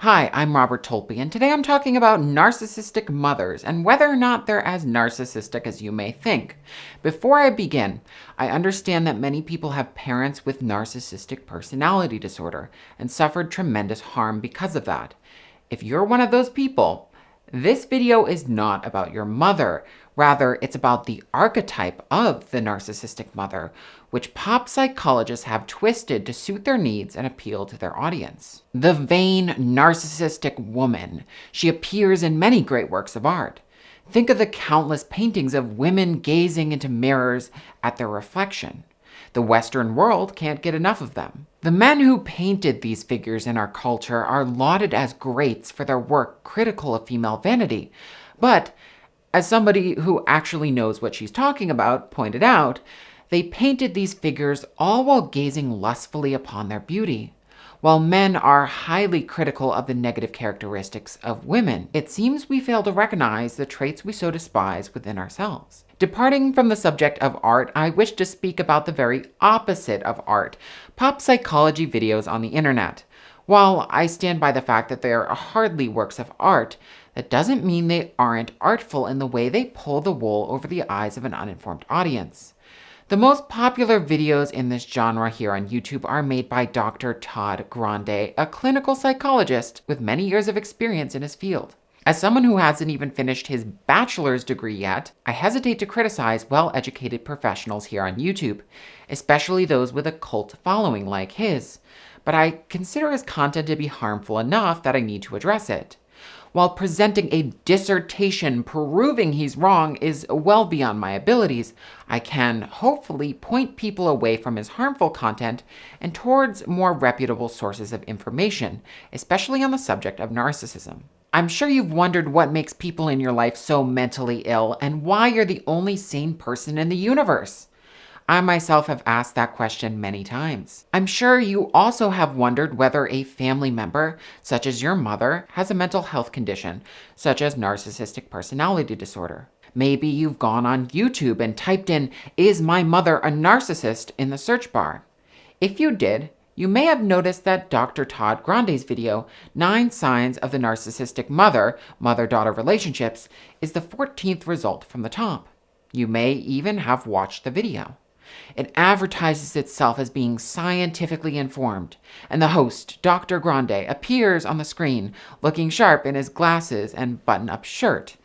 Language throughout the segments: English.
Hi, I'm Robert Tolpe, and today I'm talking about narcissistic mothers and whether or not they're as narcissistic as you may think. Before I begin, I understand that many people have parents with narcissistic personality disorder and suffered tremendous harm because of that. If you're one of those people, this video is not about your mother. Rather, it's about the archetype of the narcissistic mother, which pop psychologists have twisted to suit their needs and appeal to their audience. The vain, narcissistic woman. She appears in many great works of art. Think of the countless paintings of women gazing into mirrors at their reflection. The Western world can't get enough of them. The men who painted these figures in our culture are lauded as greats for their work critical of female vanity. But, as somebody who actually knows what she's talking about pointed out, they painted these figures all while gazing lustfully upon their beauty. While men are highly critical of the negative characteristics of women, it seems we fail to recognize the traits we so despise within ourselves. Departing from the subject of art, I wish to speak about the very opposite of art, pop psychology videos on the internet. While I stand by the fact that they are hardly works of art, that doesn't mean they aren't artful in the way they pull the wool over the eyes of an uninformed audience. The most popular videos in this genre here on YouTube are made by Dr. Todd Grande, a clinical psychologist with many years of experience in his field. As someone who hasn't even finished his bachelor's degree yet, I hesitate to criticize well-educated professionals here on YouTube, especially those with a cult following like his. But I consider his content to be harmful enough that I need to address it. While presenting a dissertation proving he's wrong is well beyond my abilities, I can hopefully point people away from his harmful content and towards more reputable sources of information, especially on the subject of narcissism. I'm sure you've wondered what makes people in your life so mentally ill and why you're the only sane person in the universe. I myself have asked that question many times. I'm sure you also have wondered whether a family member, such as your mother, has a mental health condition, such as narcissistic personality disorder. Maybe you've gone on YouTube and typed in, "Is my mother a narcissist?" in the search bar. If you did, you may have noticed that Dr. Todd Grande's video, 9 Signs of the Narcissistic Mother, Mother-Daughter Relationships, is the 14th result from the top. You may even have watched the video. It advertises itself as being scientifically informed, and the host, Dr. Grande, appears on the screen, looking sharp in his glasses and button-up shirt.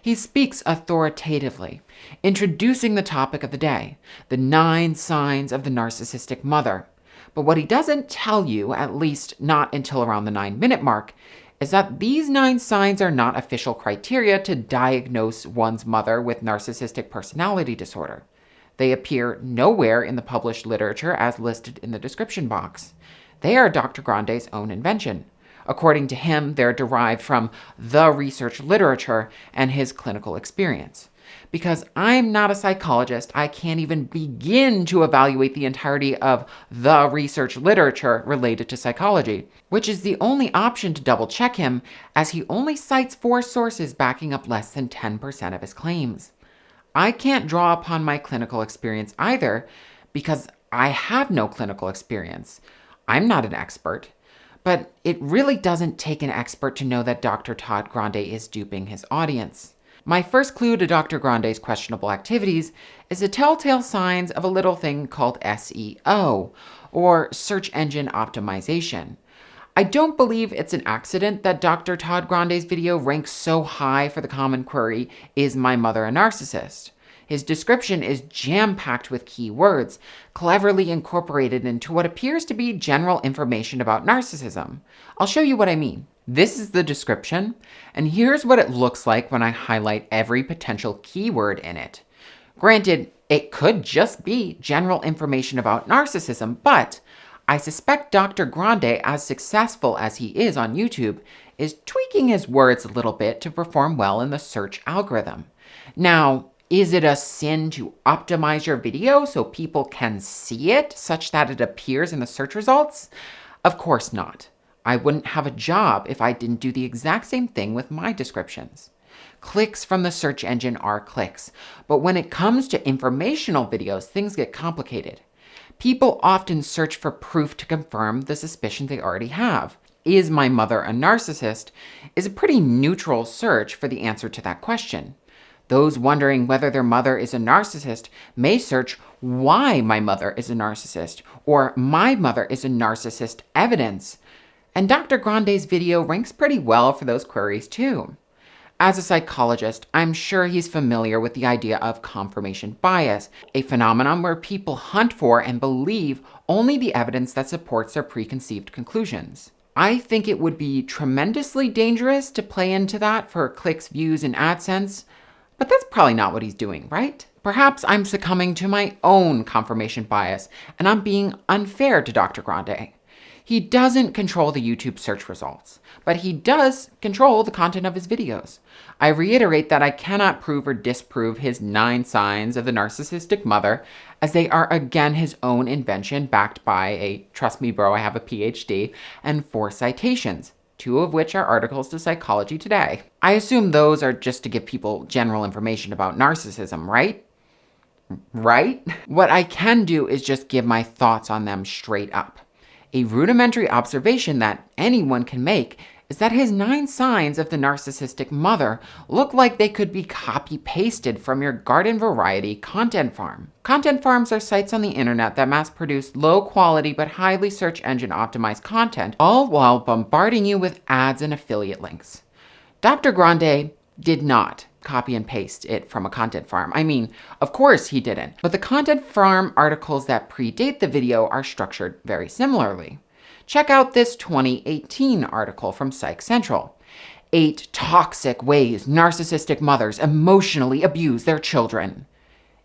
He speaks authoritatively, introducing the topic of the day, the 9 signs of the narcissistic mother. But what he doesn't tell you, at least not until around the 9-minute mark, is that these 9 signs are not official criteria to diagnose one's mother with narcissistic personality disorder. They appear nowhere in the published literature as listed in the description box. They are Dr. Grande's own invention. According to him, they're derived from the research literature and his clinical experience. Because I'm not a psychologist, I can't even begin to evaluate the entirety of the research literature related to psychology, which is the only option to double-check him, as he only cites 4 sources backing up less than 10% of his claims. I can't draw upon my clinical experience either, because I have no clinical experience. I'm not an expert. But it really doesn't take an expert to know that Dr. Todd Grande is duping his audience. My first clue to Dr. Grande's questionable activities is the telltale signs of a little thing called SEO, or search engine optimization. I don't believe it's an accident that Dr. Todd Grande's video ranks so high for the common query, "Is my mother a narcissist?" His description is jam-packed with keywords, cleverly incorporated into what appears to be general information about narcissism. I'll show you what I mean. This is the description, and here's what it looks like when I highlight every potential keyword in it. Granted, it could just be general information about narcissism, but I suspect Dr. Grande, as successful as he is on YouTube, is tweaking his words a little bit to perform well in the search algorithm. Now, is it a sin to optimize your video so people can see it such that it appears in the search results? Of course not. I wouldn't have a job if I didn't do the exact same thing with my descriptions. Clicks from the search engine are clicks, but when it comes to informational videos, things get complicated. People often search for proof to confirm the suspicion they already have. Is my mother a narcissist? Is a pretty neutral search for the answer to that question. Those wondering whether their mother is a narcissist may search why my mother is a narcissist or my mother is a narcissist evidence. And Dr. Grande's video ranks pretty well for those queries too. As a psychologist, I'm sure he's familiar with the idea of confirmation bias, a phenomenon where people hunt for and believe only the evidence that supports their preconceived conclusions. I think it would be tremendously dangerous to play into that for clicks, views, and AdSense, but that's probably not what he's doing, right? Perhaps I'm succumbing to my own confirmation bias, and I'm being unfair to Dr. Grande. He doesn't control the YouTube search results, but he does control the content of his videos. I reiterate that I cannot prove or disprove his 9 signs of the narcissistic mother, as they are again his own invention backed by a, trust me bro, I have a PhD, and 4 citations, 2 of which are articles to Psychology Today. I assume those are just to give people general information about narcissism, right? Right? What I can do is just give my thoughts on them straight up. A rudimentary observation that anyone can make is that his 9 signs of the narcissistic mother look like they could be copy-pasted from your garden variety content farm. Content farms are sites on the internet that mass-produce low-quality but highly search engine optimized content, all while bombarding you with ads and affiliate links. Dr. Grande did not copy and paste it from a content farm. I mean, of course he didn't. But the content farm articles that predate the video are structured very similarly. Check out this 2018 article from Psych Central. 8 toxic ways narcissistic mothers emotionally abuse their children.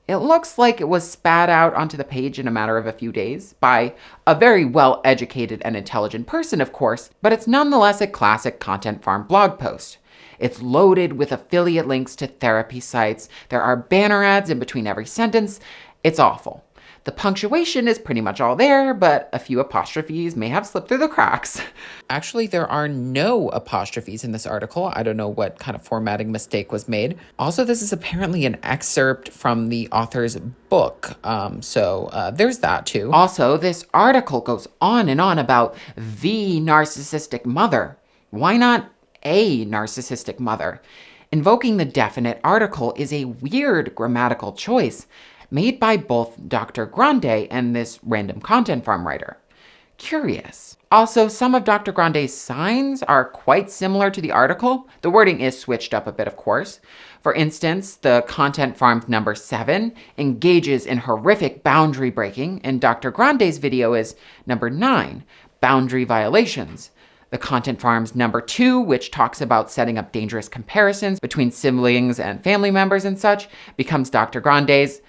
It looks like it was spat out onto the page in a matter of a few days by a very well-educated and intelligent person, of course, but it's nonetheless a classic content farm blog post. It's loaded with affiliate links to therapy sites. There are banner ads in between every sentence. It's awful. The punctuation is pretty much all there, but a few apostrophes may have slipped through the cracks. Actually, there are no apostrophes in this article. I don't know what kind of formatting mistake was made. Also, this is apparently an excerpt from the author's book, so there's that too. Also, this article goes on and on about the narcissistic mother. Why not a narcissistic mother? Invoking the definite article is a weird grammatical choice made by both Dr. Grande and this random content farm writer. Curious. Also, some of Dr. Grande's signs are quite similar to the article. The wording is switched up a bit, of course. For instance, the content farm number 7 engages in horrific boundary breaking, and Dr. Grande's video is number 9, boundary violations. The content farm's number 2, which talks about setting up dangerous comparisons between siblings and family members and such, becomes Dr. Grande's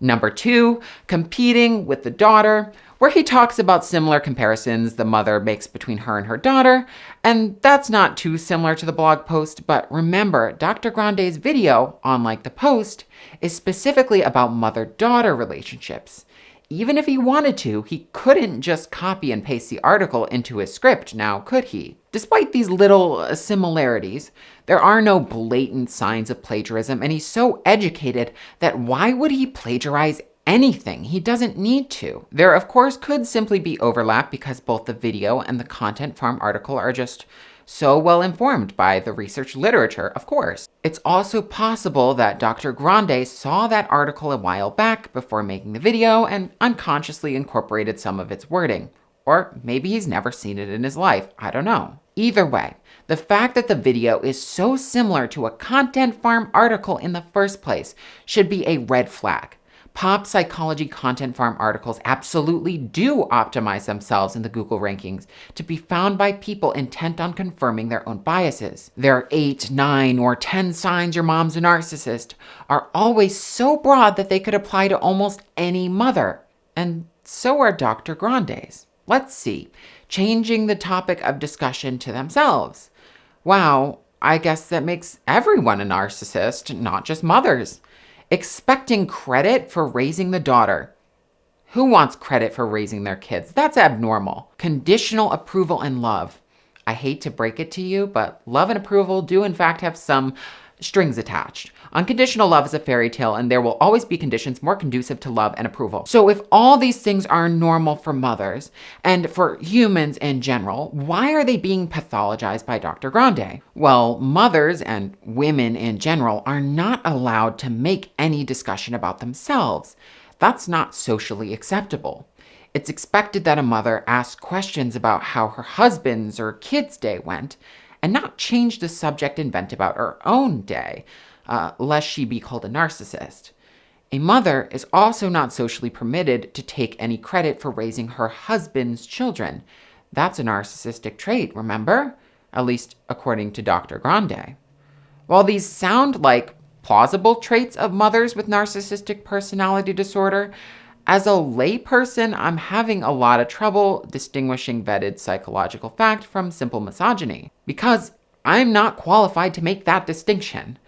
number 2, competing with the daughter, where he talks about similar comparisons the mother makes between her and her daughter. And that's not too similar to the blog post, but remember, Dr. Grande's video, unlike the post, is specifically about mother-daughter relationships. Even if he wanted to, he couldn't just copy and paste the article into his script, now could he? Despite these little similarities, there are no blatant signs of plagiarism, and he's so educated that why would he plagiarize anything? He doesn't need to. There, of course, could simply be overlap because both the video and the content farm article are just so well informed by the research literature, of course. It's also possible that Dr. Grande saw that article a while back before making the video and unconsciously incorporated some of its wording. Or maybe he's never seen it in his life. I don't know. Either way, the fact that the video is so similar to a content farm article in the first place should be a red flag. Pop psychology content farm articles absolutely do optimize themselves in the Google rankings to be found by people intent on confirming their own biases. Their 8, 9, or 10 signs your mom's a narcissist are always so broad that they could apply to almost any mother. And so are Dr. Grande's. Let's see. Changing the topic of discussion to themselves. Wow, I guess that makes everyone a narcissist, not just mothers. Expecting credit for raising the daughter. Who wants credit for raising their kids? That's abnormal. Conditional approval and love. I hate to break it to you, but love and approval do in fact have some strings attached. Unconditional love is a fairy tale, and there will always be conditions more conducive to love and approval. So if all these things are normal for mothers and for humans in general, why are they being pathologized by Dr. Grande? Well, mothers and women in general are not allowed to make any discussion about themselves. That's not socially acceptable. It's expected that a mother ask questions about how her husband's or kids' day went and not change the subject and vent about her own day, lest she be called a narcissist. A mother is also not socially permitted to take any credit for raising her husband's children. That's a narcissistic trait, remember? At least according to Dr. Grande. While these sound like plausible traits of mothers with narcissistic personality disorder, as a layperson, I'm having a lot of trouble distinguishing vetted psychological fact from simple misogyny, because I'm not qualified to make that distinction.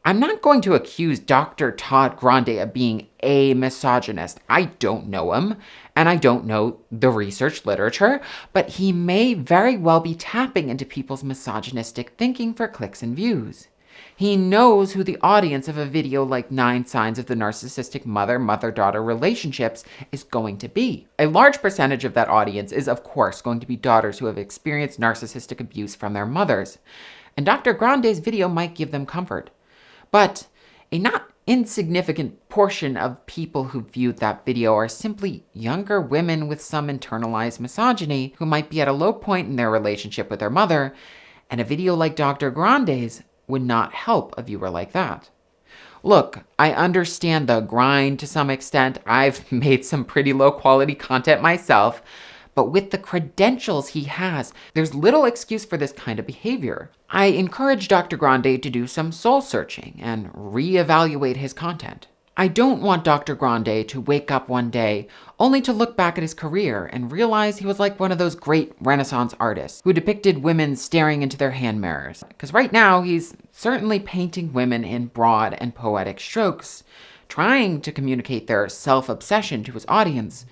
I'm not going to accuse Dr. Todd Grande of being a misogynist. I don't know him, and I don't know the research literature, but he may very well be tapping into people's misogynistic thinking for clicks and views. He knows who the audience of a video like 9 Signs of the Narcissistic Mother-Daughter Relationships is going to be. A large percentage of that audience is, of course, going to be daughters who have experienced narcissistic abuse from their mothers. And Dr. Grande's video might give them comfort. But a not insignificant portion of people who viewed that video are simply younger women with some internalized misogyny who might be at a low point in their relationship with their mother, and a video like Dr. Grande's would not help a viewer like that. Look, I understand the grind to some extent. I've made some pretty low quality content myself, but with the credentials he has, there's little excuse for this kind of behavior. I encourage Dr. Grande to do some soul searching and reevaluate his content. I don't want Dr. Grande to wake up one day only to look back at his career and realize he was like one of those great Renaissance artists who depicted women staring into their hand mirrors. Because right now, he's certainly painting women in broad and poetic strokes, trying to communicate their self-obsession to his audience,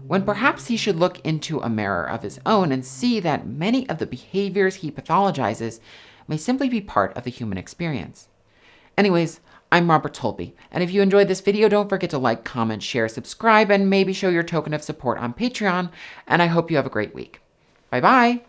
when perhaps he should look into a mirror of his own and see that many of the behaviors he pathologizes may simply be part of the human experience. Anyways, I'm Robert Tolby, and if you enjoyed this video, don't forget to like, comment, share, subscribe, and maybe show your token of support on Patreon, and I hope you have a great week. Bye-bye!